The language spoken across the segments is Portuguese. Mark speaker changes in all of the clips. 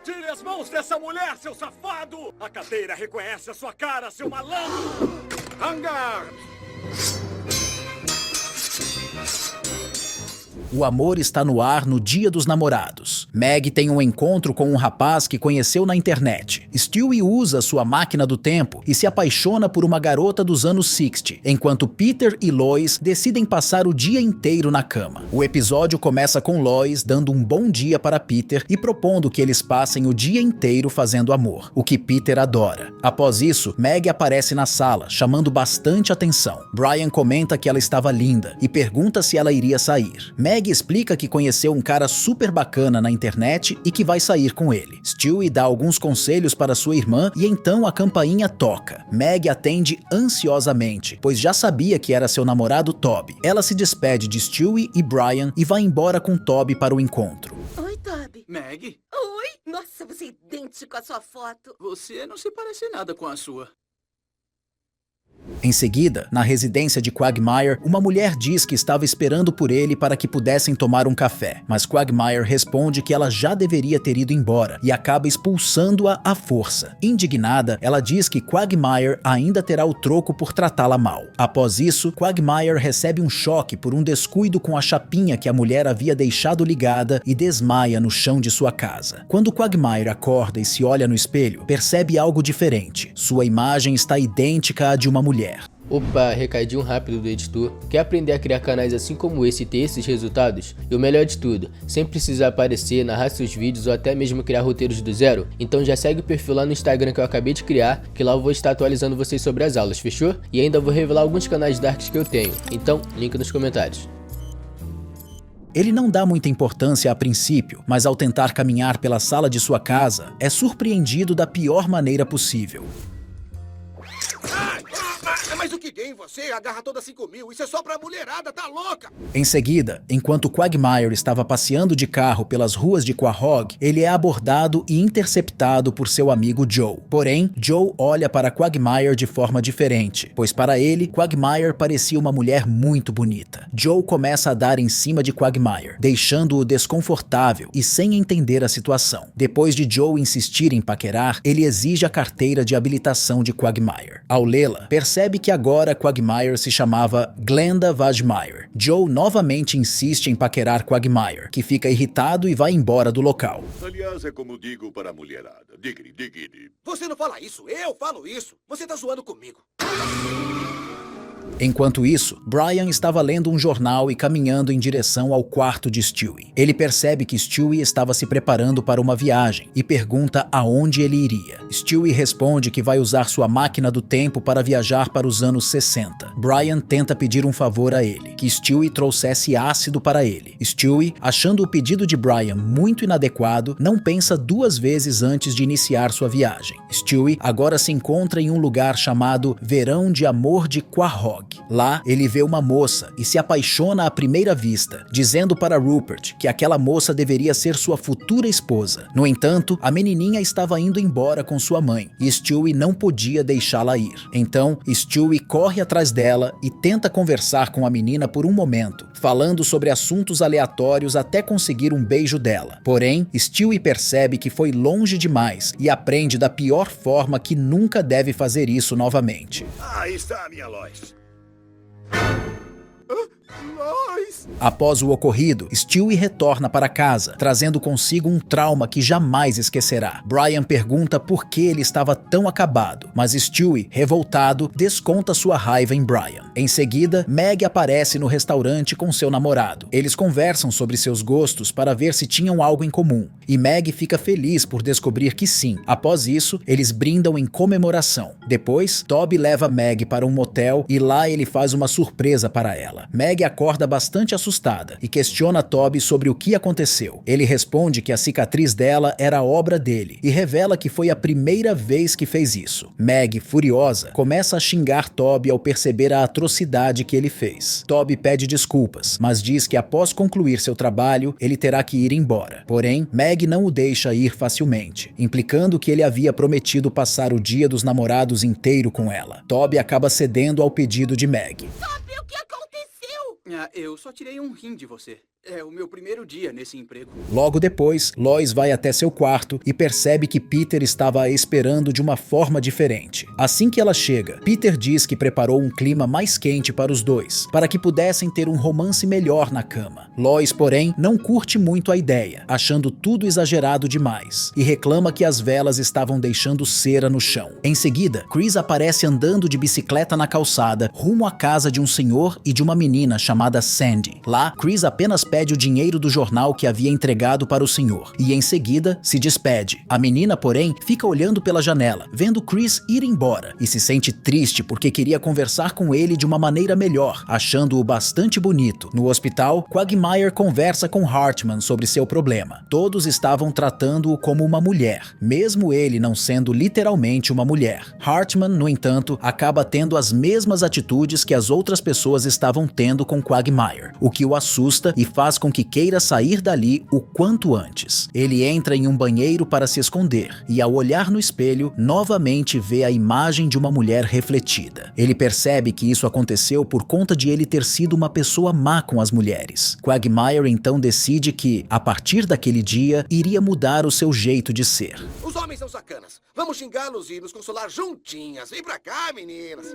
Speaker 1: Tire as mãos dessa mulher, seu safado! A cadeira reconhece a sua cara, seu malandro! Hangar!
Speaker 2: O amor está no ar no Dia dos Namorados. Meg tem um encontro com um rapaz que conheceu na internet. Stewie usa sua máquina do tempo e se apaixona por uma garota dos anos 60, enquanto Peter e Lois decidem passar o dia inteiro na cama. O episódio começa com Lois dando um bom dia para Peter e propondo que eles passem o dia inteiro fazendo amor, o que Peter adora. Após isso, Meg aparece na sala, chamando bastante atenção. Brian comenta que ela estava linda e pergunta se ela iria sair. Meg explica que conheceu um cara super bacana na internet e que vai sair com ele. Stewie dá alguns conselhos para sua irmã e então a campainha toca. Meg atende ansiosamente, pois já sabia que era seu namorado Toby. Ela se despede de Stewie e Brian e vai embora com Toby para o encontro.
Speaker 3: Oi, Toby.
Speaker 4: Meg,
Speaker 3: Oi. Nossa, você é idêntico à sua foto.
Speaker 4: você não se parece nada com a sua.
Speaker 2: Em seguida, na residência de Quagmire, uma mulher diz que estava esperando por ele para que pudessem tomar um café, mas Quagmire responde que ela já deveria ter ido embora e acaba expulsando-a à força. Indignada, ela diz que Quagmire ainda terá o troco por tratá-la mal. Após isso, Quagmire recebe um choque por um descuido com a chapinha que a mulher havia deixado ligada e desmaia no chão de sua casa. Quando Quagmire acorda e se olha no espelho, percebe algo diferente. Sua imagem está idêntica à de uma mulher.
Speaker 5: Opa, recadinho rápido do editor. Quer aprender a criar canais assim como esse e ter esses resultados? E o melhor de tudo, sem precisar aparecer, narrar seus vídeos ou até mesmo criar roteiros do zero? Então já segue o perfil lá no Instagram que eu acabei de criar, que lá eu vou estar atualizando vocês sobre as aulas, fechou? E ainda vou revelar alguns canais darks que eu tenho, então link nos comentários.
Speaker 2: Ele não dá muita importância a princípio, mas ao tentar caminhar pela sala de sua casa, é surpreendido da pior maneira possível.
Speaker 1: Mas o que tem em você? Agarra toda 5.000. Isso é só pra mulherada, tá louca?
Speaker 2: Em seguida, enquanto Quagmire estava passeando de carro pelas ruas de Quahog, ele é abordado e interceptado por seu amigo Joe. Porém, Joe olha para Quagmire de forma diferente, pois para ele, Quagmire parecia uma mulher muito bonita. Joe começa a dar em cima de Quagmire, deixando-o desconfortável e sem entender a situação. Depois de Joe insistir em paquerar, ele exige a carteira de habilitação de Quagmire. Ao lê-la, percebe que agora Quagmire se chamava Glenda Vajmire. Joe novamente insiste em paquerar Quagmire, que fica irritado e vai embora do local.
Speaker 6: Aliás, é como digo para a mulherada. Diggity, diggity.
Speaker 1: Você não fala isso, eu falo isso. Você tá zoando comigo.
Speaker 2: Enquanto isso, Brian estava lendo um jornal e caminhando em direção ao quarto de Stewie. Ele percebe que Stewie estava se preparando para uma viagem e pergunta aonde ele iria. Stewie responde que vai usar sua máquina do tempo para viajar para os anos 60. Brian tenta pedir um favor a ele, que Stewie trouxesse ácido para ele. Stewie, achando o pedido de Brian muito inadequado, não pensa duas vezes antes de iniciar sua viagem. Stewie agora se encontra em um lugar chamado Verão de Amor de Quahog. Lá, ele vê uma moça e se apaixona à primeira vista, dizendo para Rupert que aquela moça deveria ser sua futura esposa. No entanto, a menininha estava indo embora com sua mãe e Stewie não podia deixá-la ir. Então, Stewie corre atrás dela e tenta conversar com a menina por um momento, falando sobre assuntos aleatórios até conseguir um beijo dela. Porém, Stewie percebe que foi longe demais e aprende da pior forma que nunca deve fazer isso novamente.
Speaker 6: Aí está a minha Lois.
Speaker 1: Lois!
Speaker 2: Após o ocorrido, Stewie retorna para casa, trazendo consigo um trauma que jamais esquecerá. Brian pergunta por que ele estava tão acabado, mas Stewie, revoltado, desconta sua raiva em Brian. Em seguida, Meg aparece no restaurante com seu namorado. Eles conversam sobre seus gostos para ver se tinham algo em comum, e Meg fica feliz por descobrir que sim. Após isso, eles brindam em comemoração. Depois, Toby leva Meg para um motel e lá ele faz uma surpresa para ela. Meg acorda bastante assustada e questiona Toby sobre o que aconteceu. Ele responde que a cicatriz dela era obra dele e revela que foi a primeira vez que fez isso. Meg, furiosa, começa a xingar Toby ao perceber a atrocidade que ele fez. Toby pede desculpas, mas diz que após concluir seu trabalho, ele terá que ir embora. Porém, Meg não o deixa ir facilmente, implicando que ele havia prometido passar o dia dos namorados inteiro com ela. Toby acaba cedendo ao pedido de Meg.
Speaker 3: Toby, o que aconteceu?
Speaker 4: Ah, eu só tirei um rim de você. É o meu primeiro dia nesse emprego.
Speaker 2: Logo depois, Lois vai até seu quarto e percebe que Peter estava a esperando de uma forma diferente. Assim que ela chega, Peter diz que preparou um clima mais quente para os dois, para que pudessem ter um romance melhor na cama. Lois, porém, não curte muito a ideia, achando tudo exagerado demais, e reclama que as velas estavam deixando cera no chão. Em seguida, Chris aparece andando de bicicleta na calçada, rumo à casa de um senhor e de uma menina chamada Sandy. Lá, Chris apenas pede o dinheiro do jornal que havia entregado para o senhor, e em seguida se despede. A menina, porém, fica olhando pela janela, vendo Chris ir embora, e se sente triste porque queria conversar com ele de uma maneira melhor, achando-o bastante bonito. No hospital, Quagmire conversa com Hartman sobre seu problema. Todos estavam tratando-o como uma mulher, mesmo ele não sendo literalmente uma mulher. Hartman, no entanto, acaba tendo as mesmas atitudes que as outras pessoas estavam tendo com Quagmire, o que o assusta e faz com que queira sair dali o quanto antes. Ele entra em um banheiro para se esconder e, ao olhar no espelho, novamente vê a imagem de uma mulher refletida. Ele percebe que isso aconteceu por conta de ele ter sido uma pessoa má com as mulheres. Quagmire então decide que, a partir daquele dia, iria mudar o seu jeito de ser.
Speaker 7: Os homens são sacanas. Vamos xingá-los e nos consolar juntinhas. Vem pra cá, meninas.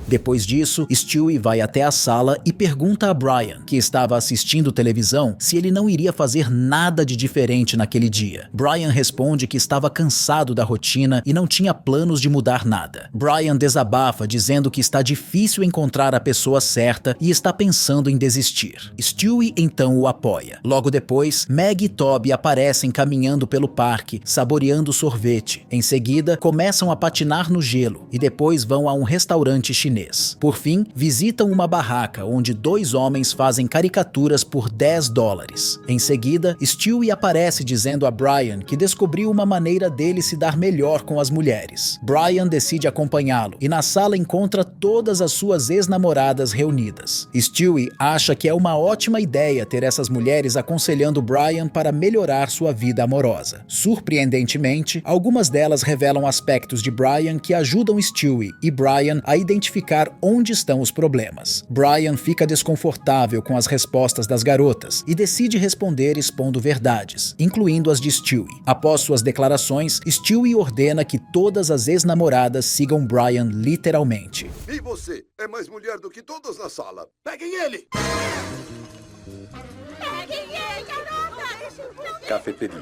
Speaker 2: Depois disso, Stewie vai até a sala e pergunta a Brian, que estava assistindo televisão, se ele não iria fazer nada de diferente naquele dia. Brian responde que estava cansado da rotina e não tinha planos de mudar nada. Brian desabafa, dizendo que está difícil encontrar a pessoa certa e está pensando em desistir. Stewie então o apoia. Logo depois, Meg e Toby aparecem caminhando pelo parque, saboreando sorvete. Em seguida, começam a patinar no gelo e depois vão a um restaurante chinês. Por fim, visitam uma barraca onde dois homens fazem caricaturas por $10. Em seguida, Stewie aparece dizendo a Brian que descobriu uma maneira dele se dar melhor com as mulheres. Brian decide acompanhá-lo e na sala encontra todas as suas ex-namoradas reunidas. Stewie acha que é uma ótima ideia ter essas mulheres aconselhando Brian para melhorar sua vida amorosa. Surpreendentemente, algumas delas revelam aspectos de Brian que ajudam Stewie e Brian a identificar onde estão os problemas. Brian fica desconfortável com as respostas das garotas e decide responder expondo verdades, incluindo as de Stewie. Após suas declarações, Stewie ordena que todas as ex-namoradas sigam Brian literalmente.
Speaker 6: E você? É mais mulher do que todas na sala.
Speaker 7: Peguem ele!
Speaker 6: Cafeteria.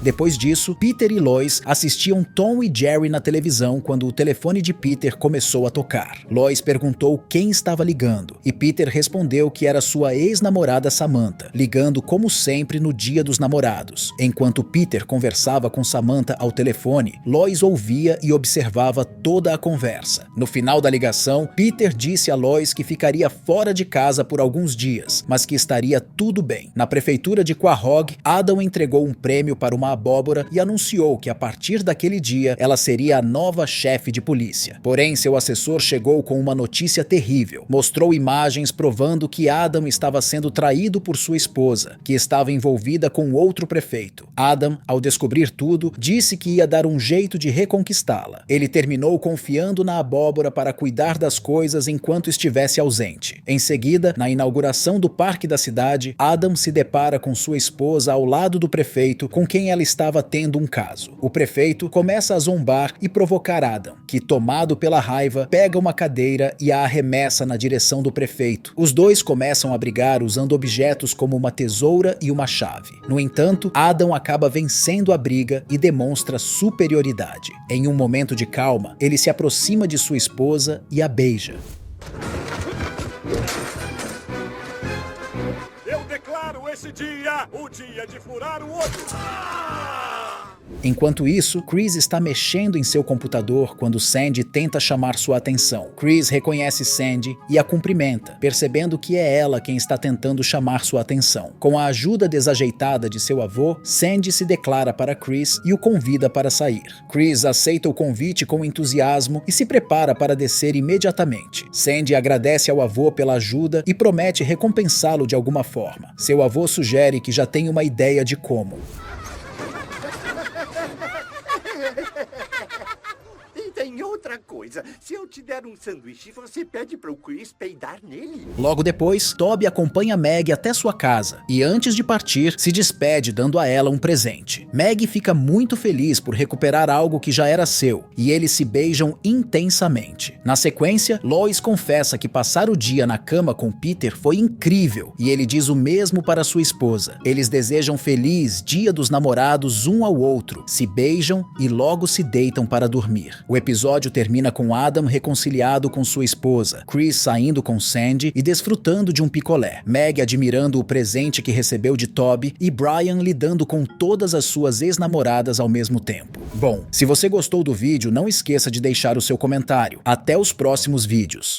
Speaker 2: Depois disso, Peter e Lois assistiam Tom e Jerry na televisão quando o telefone de Peter começou a tocar. Lois perguntou quem estava ligando, e Peter respondeu que era sua ex-namorada Samantha, ligando como sempre no Dia dos Namorados. Enquanto Peter conversava com Samantha ao telefone, Lois ouvia e observava toda a conversa. No final da ligação, Peter disse a Lois que ficaria fora de casa por alguns dias, mas que estaria tudo bem. Na prefeitura de Quahog, Adam entregou um prêmio para uma abóbora e anunciou que a partir daquele dia ela seria a nova chefe de polícia. Porém, seu assessor chegou com uma notícia terrível. Mostrou imagens provando que Adam estava sendo traído por sua esposa, que estava envolvida com outro prefeito. Adam, ao descobrir tudo, disse que ia dar um jeito de reconquistá-la. Ele terminou confiando na abóbora para cuidar das coisas enquanto estivesse ausente. Em seguida, na inauguração do parque da cidade, Adam se depara com sua esposa ao lado do prefeito, com quem ela estava tendo um caso. O prefeito começa a zombar e provocar Adam, que, tomado pela raiva, pega uma cadeira e a arremessa na direção do prefeito. Os dois começam a brigar usando objetos como uma tesoura e uma chave. No entanto, Adam acaba vencendo a briga e demonstra superioridade. Em um momento de calma, ele se aproxima de sua esposa e a beija.
Speaker 1: Eu declaro esse dia o dia de furar o olho.
Speaker 2: Enquanto isso, Chris está mexendo em seu computador quando Sandy tenta chamar sua atenção. Chris reconhece Sandy e a cumprimenta, percebendo que é ela quem está tentando chamar sua atenção. Com a ajuda desajeitada de seu avô, Sandy se declara para Chris e o convida para sair. Chris aceita o convite com entusiasmo e se prepara para descer imediatamente. Sandy agradece ao avô pela ajuda e promete recompensá-lo de alguma forma. Seu avô sugere que já tem uma ideia de como.
Speaker 8: tem outra coisa. Se eu te der um sanduíche, você pede pro Chris peidar nele?
Speaker 2: Logo depois, Toby acompanha Meg até sua casa e antes de partir, se despede dando a ela um presente. Meg fica muito feliz por recuperar algo que já era seu e eles se beijam intensamente. Na sequência, Lois confessa que passar o dia na cama com Peter foi incrível e ele diz o mesmo para sua esposa. Eles desejam feliz Dia dos Namorados um ao outro, se beijam e logo se deitam para dormir. O episódio termina com Adam reconciliado com sua esposa, Chris saindo com Sandy e desfrutando de um picolé, Meg admirando o presente que recebeu de Toby e Brian lidando com todas as suas ex-namoradas ao mesmo tempo. Bom, se você gostou do vídeo, não esqueça de deixar o seu comentário. Até os próximos vídeos.